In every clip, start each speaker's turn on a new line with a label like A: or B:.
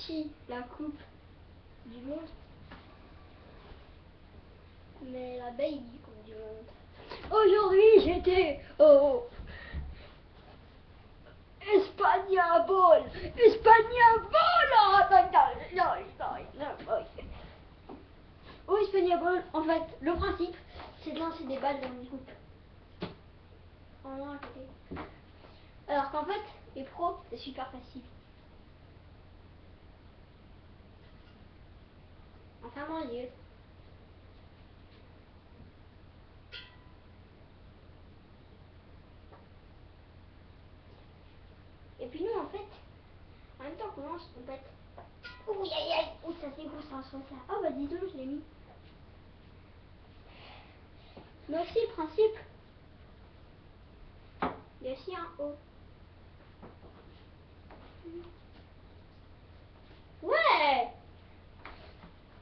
A: aussi la coupe du monde. Mais la baby coupe du monde. Aujourd'hui, j'étais au Espagnol. Au Espagnol, en fait, le principe, c'est de lancer des balles dans une coupe. Alors qu'en fait, les pros, c'est super facile. En fermant les yeux. Et puis nous, en fait, en même temps qu'on lance, on pète. Ouh, aïe, aïe, ouh, ça c'est gros, ça en ça. Oh, bah dis donc, je l'ai mis. Mais aussi, le principe, il y a aussi un haut. Ouais!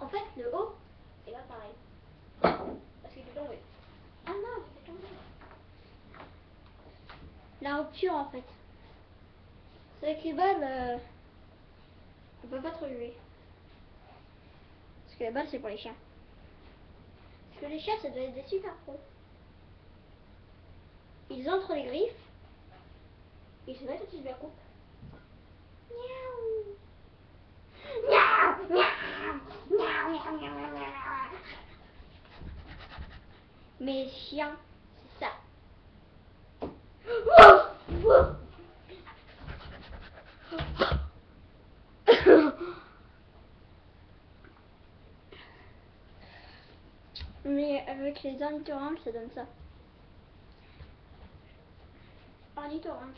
A: En fait, le haut, c'est pas pareil. Parce qu'il peut tomber. Ah non, il peut tomber. La rupture, en fait. C'est avec les balles, on peut pas trop jouer. Parce que les balles, c'est pour les chiens. Parce que les chiens, ça doit être des super pros. Ils entrent les griffes. Ils se mettent au-dessus de la coupe. Miaou. Miaou, miaou, miaou, miaou, miaou, miaou. Mes chiens, c'est ça. Mais avec les ornithorynques, ça donne ça. Ornithorynque.